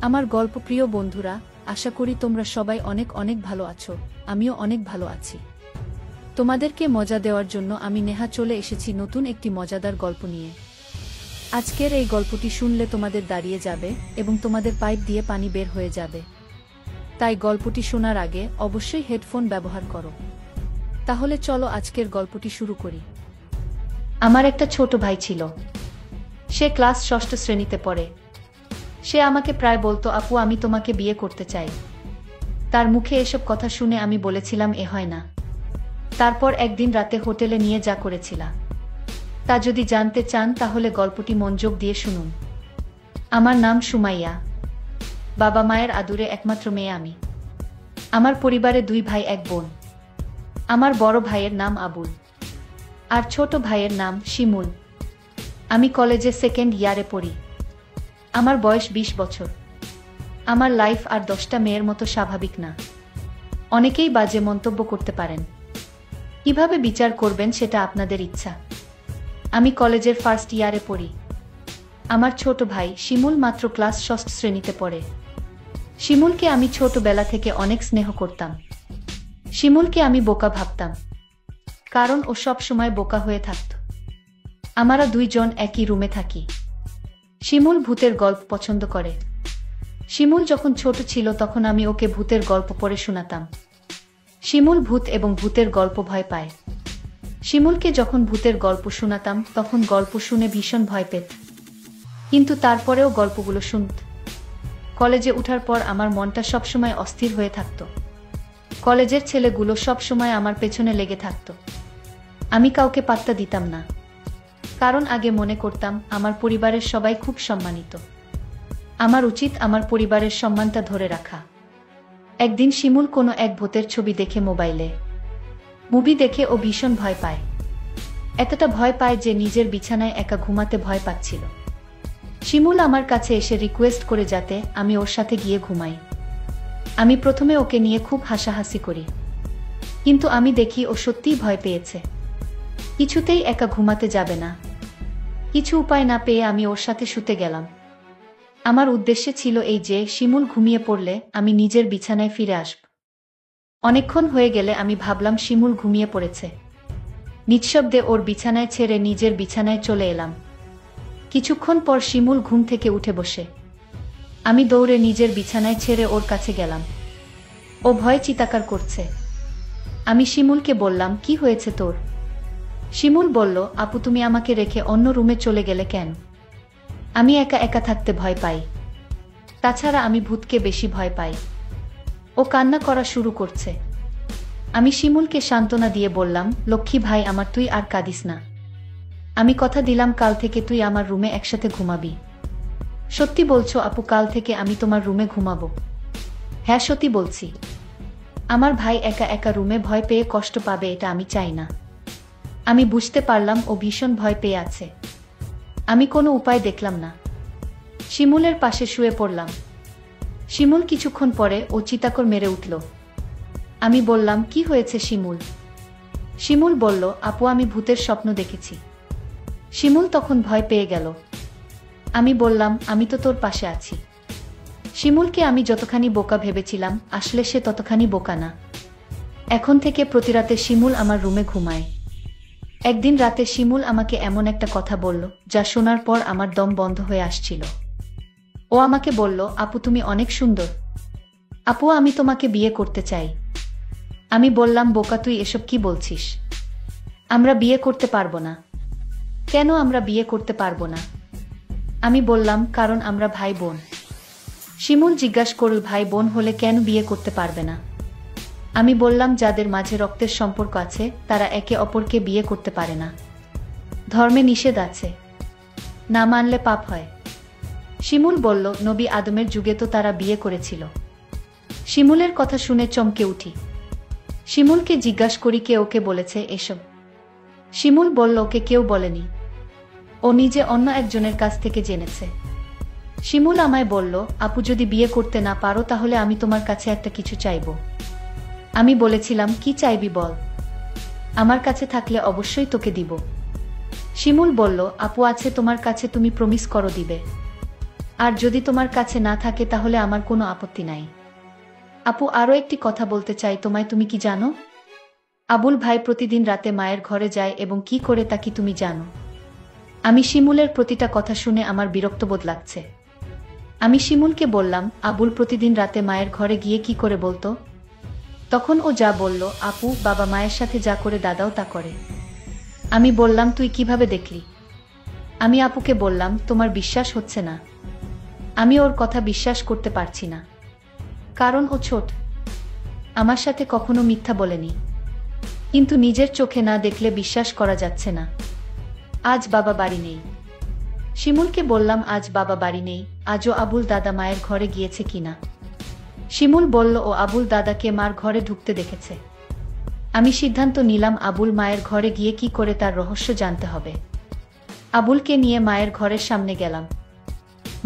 আমার গল্পপ্রিয় বন্ধুরা, আশা করি তোমরা সবাই অনেক অনেক ভালো আছো। আমিও অনেক ভালো আছি। তোমাদেরকে মজা দেওয়ার জন্য আমি নেহা চলে এসেছি নতুন একটি মজাদার গল্প নিয়ে। আজকের এই গল্পটি শুনলে তোমাদের দাঁড়িয়ে যাবে এবং তোমাদের পাইপ দিয়ে পানি বের হয়ে যাবে। তাই গল্পটি শোনার আগে অবশ্যই হেডফোন ব্যবহার করো। তাহলে চলো আজকের গল্পটি শুরু করি। আমার একটা ছোট ভাই ছিল। সে ক্লাস ৬ষ্ঠ শ্রেণীতে পড়ে। সে আমাকে প্রায় বলতো, আপু আমি তোমাকে বিয়ে করতে চাই। তার মুখে এসব কথা শুনে আমি বলেছিলাম এ হয় না। তারপর একদিন রাতে হোটেলে নিয়ে যা করেছিলাম তা যদি জানতে চান তাহলে গল্পটি মনোযোগ দিয়ে শুনুন। আমার নাম সুমাইয়া। বাবা মায়ের আদুরে একমাত্র মেয়ে আমি। আমার পরিবারে 2 ভাই 1 বোন। আমার বড় ভাইয়ের নাম আবুল আর ছোট ভাইয়ের নাম শিমুল। আমি কলেজে 2nd ইয়ারে পড়ি। আমার বয়স 20 বছর। আমার লাইফ আর 10টা মেয়ের মতো স্বাভাবিক না। অনেকেই বাজে মন্তব্য করতে পারেন। কিভাবে বিচার করবেন সেটা আপনাদের ইচ্ছা। আমি কলেজের 1st ইয়ারে পড়ি। আমার ছোট ভাই শিমুল মাত্র ক্লাস 6ষ্ঠ শ্রেণীতে পড়ে। শিমুলকে আমি ছোটবেলা থেকে অনেক স্নেহ করতাম। শিমুলকে আমি বোকা ভাবতাম, কারণ ও সব সময় বোকা হয়ে থাকত। আমরা 2 জন একই রুমে থাকি। শিমুল ভূতের গল্প পছন্দ করে। শিমুল যখন ছোট ছিল তখন আমি ওকে ভূতের গল্প পড়ে শোনাতাম। শিমুল ভূত এবং ভূতের গল্প ভয় পায়। শিমুলকে যখন ভূতের গল্প শোনাতাম তখন গল্প শুনে ভীষণ ভয় পেত, কিন্তু তারপরেও গল্পগুলো শুনত। কলেজে ওঠার পর আমার মনটা সবসময় অস্থির হয়ে থাকত। কলেজের ছেলেগুলো সবসময় আমার পেছনে লেগে থাকত। আমি কাউকে পাত্তা দিতাম না, কারণ আগে মনে করতাম আমার পরিবারের সবাই খুব সম্মানিত। আমার উচিত আমার পরিবারের সম্মানটা ধরে রাখা। একদিন শিমুল কোনো এক ভূতের ছবি দেখে মোবাইলে। মুভি দেখে ও ভীষণ ভয় পায়। এতটা ভয় পায় যে নিজের বিছানায় একা ঘুমাতে ভয় পাচ্ছিল। শিমুল আমার কাছে এসে রিকোয়েস্ট করে যাতে আমি ওর সাথে গিয়ে ঘুমাই। আমি প্রথমে ওকে নিয়ে খুব হাসাহাসি করি, কিন্তু আমি দেখি ও সত্যিই ভয় পেয়েছে। কিছুতেই একা ঘুমাতে যাবে না। কিছু উপায় না পেয়ে আমি ওর সাথে শুতে গেলাম। আমার উদ্দেশ্য ছিল এই যে শিমুল ঘুমিয়ে পড়লে আমি নিজের বিছানায় ফিরে আসব। অনেকক্ষণ হয়ে গেলে আমি ভাবলাম শিমুল ঘুমিয়ে পড়েছে। নিঃশব্দে ওর বিছানায় ছেড়ে নিজের বিছানায় চলে এলাম। কিছুক্ষণ পর শিমুল ঘুম থেকে উঠে বসে। আমি দৌড়ে নিজের বিছানায় ছেড়ে ওর কাছে গেলাম। ও ভয়ে চিৎকার করছে। আমি শিমুলকে বললাম, কি হয়েছে তোর? শিমুল বলল, আপু তুমি আমাকে রেখে অন্য রুমে চলে গেলে কেন? আমি একা একা থাকতে ভয় পাই। তাছাড়া আমি ভূতকে বেশি ভয় পাই। ও কান্না করা শুরু করছে। আমি শিমুলকে সান্ত্বনা দিয়ে বললাম, লক্ষ্মী ভাই আমার, তুই আর কাঁদিস না। আমি কথা দিলাম কাল থেকে তুই আমার রুমে একসাথে ঘুমাবি। সত্যি বলছো আপু? কাল থেকে আমি তোমার রুমে ঘুমাবো। হ্যাঁ সত্যি বলছি। আমার ভাই একা একা রুমে ভয় পেয়ে কষ্ট পাবে, এটা আমি চাই না। আমি বুঝতে পারলাম ও ভীষণ ভয় পেয়ে আছে। আমি কোনো উপায় দেখলাম না। শিমুলের পাশে শুয়ে পড়লাম। শিমুল কিছুক্ষণ পরে ও চিৎকার মেরে উঠল। আমি বললাম, কি হয়েছে শিমুল? শিমুল বলল, আপু আমি ভূতের স্বপ্ন দেখেছি। শিমুল তখন ভয় পেয়ে গেল। আমি বললাম, আমি তো তোর পাশে আছি। শিমুলকে আমি যতখানি বোকা ভেবেছিলাম আসলে সে ততখানি বোকা না। এখন থেকে প্রতি রাতে শিমুল আমার রুমে ঘুমায়। একদিন রাতে শিমুল আমাকে এমন একটা কথা বলল যা শোনার পর আমার দম বন্ধ হয়ে আসছিল। ও আমাকে বলল, আপু তুমি অনেক সুন্দর। আপু আমি তোমাকে বিয়ে করতে চাই। আমি বললাম, বোকা তুই এসব কি বলছিস? আমরা বিয়ে করতে পারবো না। কেন আমরা বিয়ে করতে পারবো না? আমি বললাম, কারণ আমরা ভাই বোন। শিমুল জিজ্ঞাসা করল, ভাই বোন হলে কেন বিয়ে করতে পারবে না? আমি বললাম, যাদের মাঝে রক্তের সম্পর্ক আছে তারা একে অপরকে বিয়ে করতে পারে না। ধর্মে নিষেধ আছে, না মানলে পাপ হয়। শিমুল বলল, নবী আদমের যুগে তো তারা বিয়ে করেছিল। শিমুলের কথা শুনে চমকে উঠি। শিমুলকে জিজ্ঞাসা করি, কে ওকে বলেছে এসব? শিমুল বলল, ওকে কেউ বলেনি, ও নিজে অন্য একজনের কাছ থেকে জেনেছে। শিমুল আমায় বলল, আপু যদি বিয়ে করতে না পারো তাহলে আমি তোমার কাছে একটা কিছু চাইব। আমি বলেছিলাম, কি চাইবি বল, আমার কাছে থাকলে অবশ্যই তোকে দিব। শিমুল বলল, আপু আছে তোমার কাছে, তুমি প্রমিস করো দিবে। আর যদি তোমার কাছে না থাকে তাহলে আমার কোনো আপত্তি নাই। আপু, আরও একটি কথা বলতে চাই তোমায়। তুমি কি জানো আবুল ভাই প্রতিদিন রাতে মায়ের ঘরে যায় এবং কি করে তা কি তুমি জানো? আমি শিমুলের প্রতিটা কথা শুনে আমার বিরক্তবোধ লাগছে। আমি শিমুলকে বললাম, আবুল প্রতিদিন রাতে মায়ের ঘরে গিয়ে কি করে বলতো? তখন ও যা বলল, আপু, বাবা মায়ের সাথে যা করে দাদাও তা করে। আমি বললাম, তুই কিভাবে দেখলি? আমি আপুকে বললাম, তোমার বিশ্বাস হচ্ছে না? আমি ওর কথা বিশ্বাস করতে পারছি না, কারণ ও ছোট, আমার সাথে কখনো মিথ্যা বলেনি, কিন্তু নিজের চোখে না দেখলে বিশ্বাস করা যাচ্ছে না। আজ বাবা বাড়ি নেই। শিমুলকে বললাম, আজ বাবা বাড়ি নেই, আজও আবুল দাদা মায়ের ঘরে গিয়েছে কিনা? শিমুল বলল, ও আবুল দাদাকে মার ঘরে ঢুকতে দেখেছে। আমি সিদ্ধান্ত নিলাম আবুল মায়ের ঘরে গিয়ে কি করে তার রহস্য জানতে হবে। আবুলকে নিয়ে মায়ের ঘরের সামনে গেলাম।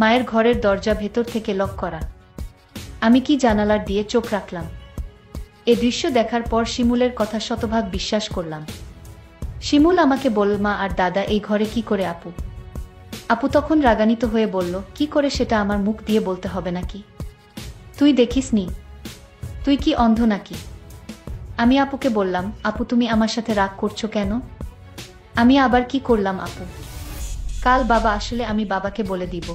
মায়ের ঘরের দরজা ভেতর থেকে লক করা। আমি কি জানালার দিয়ে চোখ রাখলাম। এ দৃশ্য দেখার পর শিমুলের কথা শতভাগ বিশ্বাস করলাম। শিমুল আমাকে বলল, মা আর দাদা এই ঘরে কি করে? আপু তখন রাগান্বিত হয়ে বলল, কি করে সেটা আমার মুখ দিয়ে বলতে হবে নাকি? তুই দেখিসনি? তুই কি অন্ধ নাকি? আমি আপুকে বললাম, আপু তুমি আমার সাথে রাগ করছো কেন? আমি আবার কি করলাম আপু? কাল বাবা আসলে আমি বাবাকে বলে দিব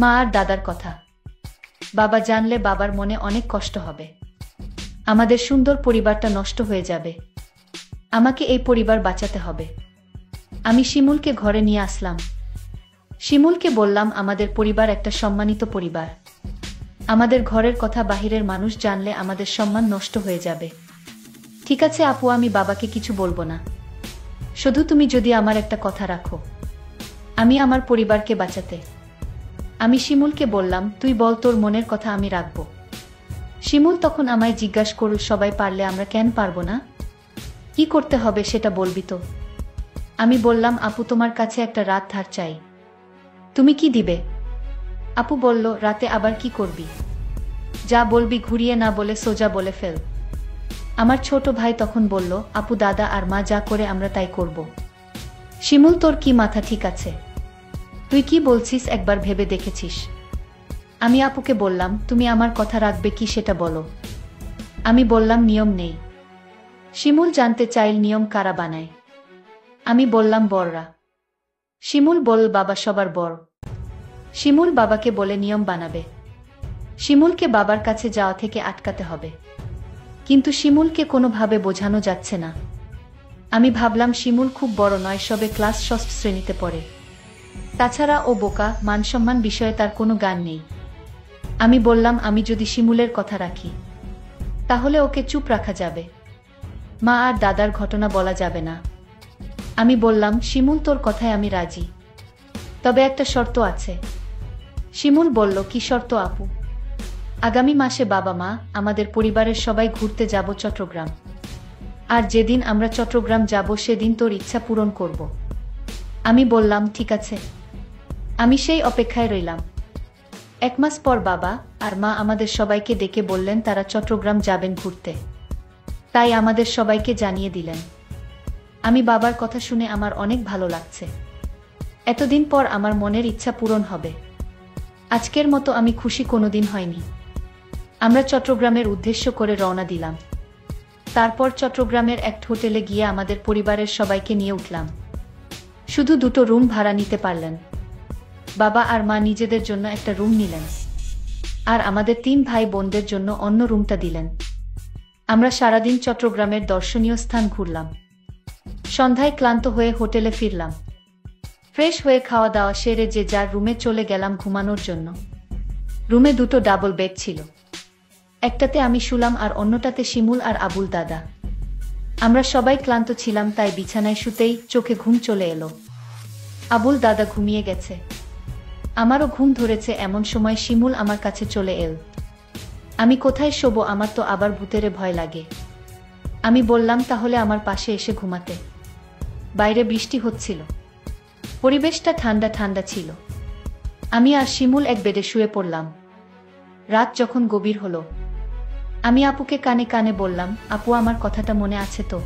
মা আর দাদার কথা। বাবা জানলে বাবার মনে অনেক কষ্ট হবে। আমাদের সুন্দর পরিবারটা নষ্ট হয়ে যাবে। আমাকে এই পরিবার বাঁচাতে হবে। আমি শিমুলকে ঘরে নিয়ে আসলাম। শিমুলকে বললাম, আমাদের পরিবার একটা সম্মানিত পরিবার। আমাদের ঘরের কথা বাহিরের মানুষ জানলে আমাদের সম্মান নষ্ট হয়ে যাবে। ঠিক আছে আপু, আমি বাবাকে কিছু বলবো না। শুধু তুমি যদি আমার একটা কথা রাখো, আমি আমার পরিবারকে বাঁচাতে। আমি শিমুলকে বললাম, তুই বল তোর মনের কথা, আমি রাখবো। শিমুল তখন আমায় জিজ্ঞাসা করল, সবাই পারলে আমরা কেন পারবো না? কি করতে হবে সেটা বলবি তো? আমি বললাম, আপু তোমার কাছে একটা রাত ধার চাই। তুমি কি দিবে? আপু বলল, রাতে আবার কি করবি? যা বলবি ঘুরিয়ে না বলে সোজা বলে ফেল। আমার ছোট ভাই তখন বলল, আপু দাদা আর মা যা করে আমরা তাই করব। শিমুল, তোর কি মাথা ঠিক আছে? তুই কি বলছিস একবার ভেবে দেখেছিস? আমি আপুকে বললাম, তুমি আমার কথা রাখবে কি সেটা বলো। আমি বললাম, নিয়ম নেই। শিমুল জানতে চাইল, নিয়ম কারা বানায়? আমি বললাম, বড়রা। শিমুল বল, বাবা সবার বড়। শিমুল বাবাকে বলে নিয়ম বানাবে। শিমুলকে বাবার কাছে যাওয়া থেকে আটকাতে হবে। কিন্তু শিমুলকে কোনোভাবে বোঝানো যাচ্ছে না। আমি ভাবলাম, শিমুল খুব বড় নয়, সবে ক্লাস 6 শ্রেণীতে পড়ে। তাছাড়া ও বোকা, মানসম্মান বিষয়ে তার কোনো জ্ঞান নেই। আমি বললাম, আমি যদি শিমুলের কথা রাখি তাহলে ওকে চুপ রাখা যাবে, মা আর দাদার ঘটনা বলা যাবে না। আমি বললাম, শিমুল তোর কথায় আমি রাজি, তবে একটা শর্ত আছে। শিমুল বলল, কি শর্ত আপু? আগামী মাসে বাবা মা আমাদের পরিবারের সবাই ঘুরতে যাব চট্টগ্রাম। আর যেদিন আমরা চট্টগ্রাম যাব সেদিন তোর ইচ্ছা পূরণ করব। আমি বললাম, ঠিক আছে। আমি সেই অপেক্ষায় রইলাম। 1 মাস পর বাবা আর মা আমাদের সবাইকে ডেকে বললেন তারা চট্টগ্রাম যাবেন ঘুরতে। তাই আমাদের সবাইকে জানিয়ে দিলেন। আমি বাবার কথা শুনে আমার অনেক ভালো লাগছে। এতদিন পর আমার মনের ইচ্ছা পূরণ হবে। আজকের মতো আমি খুশি কোনোদিন হয়নি। আমরা চট্টগ্রামের উদ্দেশ্য করে রওনা দিলাম। তারপর চট্টগ্রামের এক হোটেলে গিয়ে আমাদের পরিবারের সবাইকে নিয়ে উঠলাম। শুধু 2টো রুম ভাড়া নিতে পারলেন। বাবা আর মা নিজেদের জন্য একটা রুম নিলেন, আর আমাদের 3 ভাই বোনদের জন্য অন্য রুমটা দিলেন। আমরা সারাদিন চট্টগ্রামের দর্শনীয় স্থান ঘুরলাম। সন্ধ্যায় ক্লান্ত হয়ে হোটেলে ফিরলাম। ফ্রেশ হয়ে খাওয়া দাওয়া সেরে যে যার রুমে চলে গেলাম ঘুমানোর জন্য। রুমে 2টো ডাবল বেড ছিল। একটাতে আমি শুলাম আর অন্যটাতে শিমুল আর আবুল দাদা। আমরা সবাই ক্লান্ত ছিলাম, তাই বিছানায় শুতেই চোখে ঘুম চলে এলো। আবুল দাদা ঘুমিয়ে গেছে, আমারও ঘুম ধরেছে। এমন সময় শিমুল আমার কাছে চলে এল। আমি কোথায় শোবো? আমার তো আবার ভূতেরে ভয় লাগে। আমি বললাম, তাহলে আমার পাশে এসে ঘুমাতে। বাইরে বৃষ্টি হচ্ছিল, পরিবেশটা ঠান্ডা ঠান্ডা ছিল। আমি আর শিমুল এক বেডে শুয়ে পড়লাম। রাত যখন গভীর হলো, আমি আপুকে কানে কানে বললাম, আপু আমার কথাটা মনে আছে তো?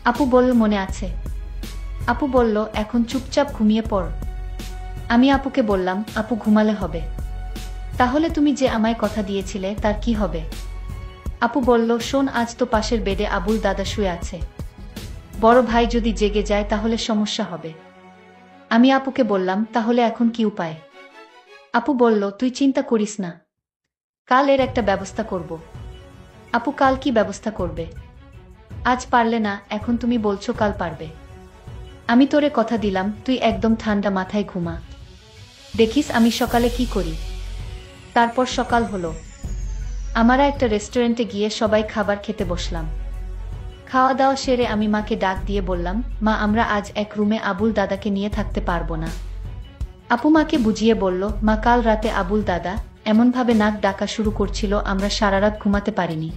আপু বলল, মনে আছে। আপু বলল, এখন চুপচাপ ঘুমিয়ে পড়। আমি আপুকে বললাম, আপু ঘুমালে হবে। তাহলে তুমি যে আমায় কথা দিয়েছিলে তার কি হবে? আপু বলল, শোন, আজ তো পাশের বেডে আবুল দাদা শুয়ে আছে। বড় ভাই যদি জেগে যায় তাহলে সমস্যা হবে। আমি আপুকে বললাম, তাহলে এখন কি উপায়? আপু বলল, তুই চিন্তা করিস না, কাল এর একটা ব্যবস্থা করব। আপু, কাল কি ব্যবস্থা করবে? আজ পারলে না, এখন তুমি বলছো কাল পারবে। আমি তোরে কথা দিলাম, তুই একদম ঠান্ডা মাথায় ঘুমা, দেখিস আমি সকালে কি করি। তারপর সকাল হলো। আমরা একটা রেস্টুরেন্টে গিয়ে সবাই খাবার খেতে বসলাম। খাওয়া দাওয়া সেরে আমি মাকে ডাক দিয়ে বললাম, মা, আমরা আজ এক রুমে আবুল দাদাকে নিয়ে থাকতে পারবো না। আপু মাকে বুঝিয়ে বলল, মা, কাল রাতে আবুল দাদা এমনভাবে নাক ডাকা শুরু করছিল আমরা সারা রাত ঘুমাতে পারিনি।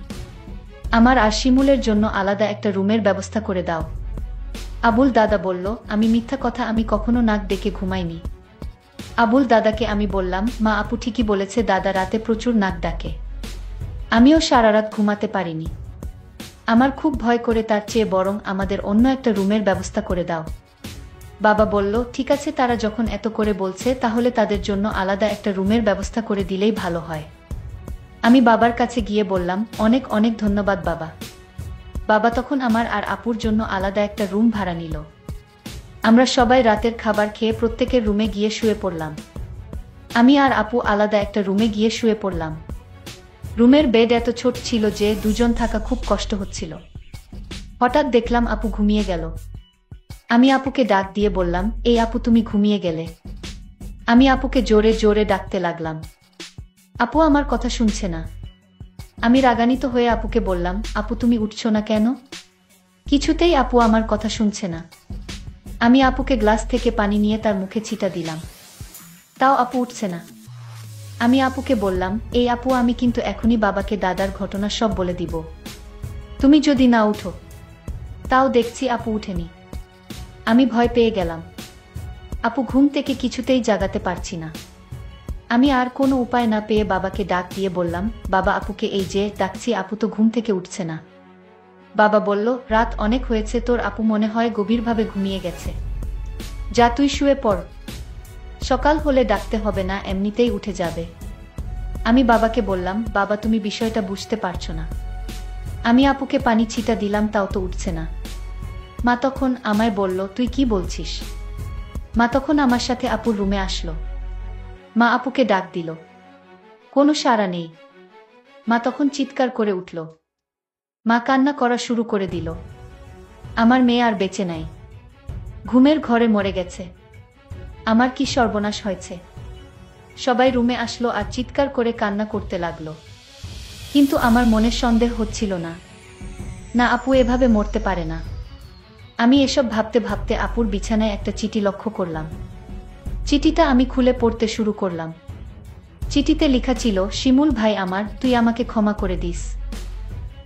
আমার আর শিমুলের জন্য আলাদা একটা রুমের ব্যবস্থা করে দাও। আবুল দাদা বলল, আমি মিথ্যা কথা, আমি কখনো নাক ডেকে ঘুমাইনি। আবুল দাদাকে আমি বললাম, মা, আপু ঠিকই বলেছে, দাদা রাতে প্রচুর নাক ডাকে, আমিও সারা রাত ঘুমাতে পারিনি। আমার খুব ভয় করে, তার চেয়ে বরং আমাদের অন্য একটা রুমের ব্যবস্থা করে দাও। বাবা বলল, ঠিক আছে, তারা যখন এত করে বলছে তাহলে তাদের জন্য আলাদা একটা রুমের ব্যবস্থা করে দিলেই ভালো হয়। আমি বাবার কাছে গিয়ে বললাম, অনেক অনেক ধন্যবাদ বাবা। বাবা তখন আমার আর আপুর জন্য আলাদা একটা রুম ভাড়া নিল। আমরা সবাই রাতের খাবার খেয়ে প্রত্যেকের রুমে গিয়ে শুয়ে পড়লাম। আমি আর আপু আলাদা একটা রুমে গিয়ে শুয়ে পড়লাম। রুমের বেড এত ছোট ছিল যে দুজন থাকা খুব কষ্ট হচ্ছিল। হঠাৎ দেখলাম আপু ঘুমিয়ে গেল। আমি আপুকে ডাক দিয়ে বললাম, এই আপু, তুমি ঘুমিয়ে গেলে? আমি আপুকে জোরে জোরে ডাকতে লাগলাম। আপু আমার কথা শুনছে না। আমি রাগান্বিত হয়ে আপুকে বললাম, আপু তুমি উঠছো না কেন? কিছুতেই আপু আমার কথা শুনছে না। আমি আপুকে গ্লাস থেকে পানি নিয়ে তার মুখে ছিটা দিলাম, তাও আপু উঠছে না। আমি আপুকে বললাম, এই আপু, আমি কিন্তু এখনই বাবাকে দাদার ঘটনা সব বলে দিব, তুমি যদি না উঠো। তাও দেখছি আপু উঠেনি। আমি ভয় পেয়ে গেলাম। আপু ঘুম থেকে কিছুতেই জাগাতে পারছি না। আমি আর কোনো উপায় না পেয়ে বাবাকে ডাক দিয়ে বললাম, বাবা, আপুকে এই যে ডাকছি, আপু তো ঘুম থেকে উঠছে না। বাবা বলল, রাত অনেক হয়েছে, তোর আপু মনে হয় গভীরভাবে ঘুমিয়ে গেছে, যা তুই শুয়ে পড়, সকাল হলে ডাকতে হবে না, এমনিতেই উঠে যাবে। আমি বাবাকে বললাম, বাবা তুমি বিষয়টা বুঝতে পারছো না। আমি আপুকে পানি ছিটা দিলাম, তাও তো উঠছে না। মা তখন আমায় বলল, তুই কি বলছিস? মা তখন আমার সাথে আপুর রুমে আসলো। মা আপুকে ডাক দিল, কোনো সাড়া নেই। মা তখন চিৎকার করে উঠল। মা কান্না করা শুরু করে দিল, আমার মেয়ে আর বেঁচে নাই, ঘুমের ঘরে মরে গেছে, আমার কি সর্বনাশ হয়েছে। সবাই রুমে আসলো আর চিৎকার করে কান্না করতে লাগলো। কিন্তু আমার মনে সন্দেহ হচ্ছিল না, না, আপু এভাবে মরতে পারে না। আমি এসব ভাবতে ভাবতে আপুর বিছানায় একটা চিঠি লক্ষ্য করলাম। চিঠিটা আমি খুলে পড়তে শুরু করলাম। চিঠিতে লেখা ছিল, শিমুল ভাই আমার, তুই আমাকে ক্ষমা করে দিস।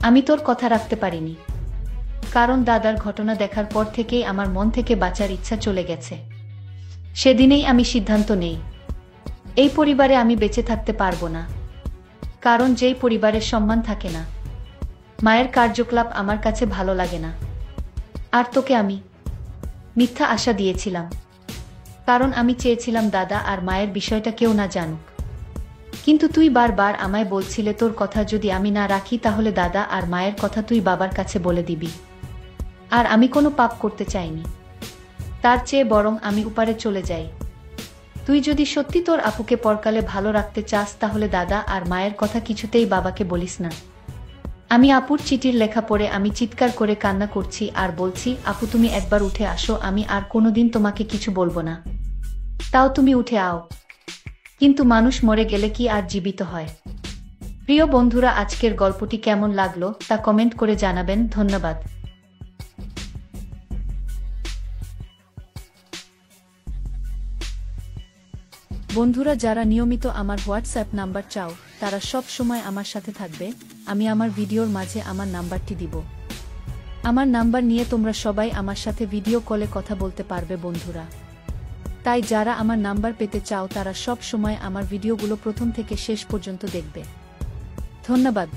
আমি তোর কথা রাখতে পারিনি, কারণ দাদার ঘটনা দেখার পর থেকেই আমার মন থেকে বাঁচার ইচ্ছা চলে গেছে। সেদিনেই আমি সিদ্ধান্ত নেই, এই পরিবারে আমি বেঁচে থাকতে পারবো না, কারণ যেই পরিবারের সম্মান থাকে না, মায়ের কার্যকলাপ আমার কাছে ভালো লাগে না। আর তোকে আমি মিথ্যা আশা দিয়েছিলাম, কারণ আমি চেয়েছিলাম দাদা আর মায়ের বিষয়টা কেউ না জানুক। কিন্তু তুই বারবার আমায় বলছিলে, তোর কথা যদি আমি না রাখি তাহলে দাদা আর মায়ের কথা তুই বাবার কাছে বলে দিবি। আর আমি কোনো পাপ করতে চাইনি, তার চেয়ে বরং আমি উপারে চলে যাই। তুই যদি সত্যি তোর আপুকে পরকালে ভালো রাখতে চাস তাহলে দাদা আর মায়ের কথা কিছুতেই বাবাকে বলিস না। আমি আপুর চিঠির লেখা পড়ে আমি চিৎকার করে কান্না করছি আর বলছি, আপু তুমি একবার উঠে আসো, আমি আর কোনোদিন তোমাকে কিছু বলবো না, তাও তুমি উঠে আও। কিন্তু মানুষ মরে গেলে কি আর জীবিত হয়? প্রিয় বন্ধুরা, আজকের গল্পটি কেমন লাগলো তা কমেন্ট করে জানাবেন। ধন্যবাদ। বন্ধুরা, যারা নিয়মিত আমার হোয়াটসঅ্যাপ নাম্বার চাও তারা সব সময় আমার সাথে থাকবে, আমি আমার ভিডিওর মাঝে আমার নাম্বারটি দিব। আমার নাম্বার নিয়ে তোমরা সবাই আমার সাথে ভিডিও কলে কথা বলতে পারবে বন্ধুরা। তাই যারা আমার নাম্বার পেতে চাও তারা সব সময় আমার ভিডিওগুলো প্রথম থেকে শেষ পর্যন্ত দেখবে। ধন্যবাদ।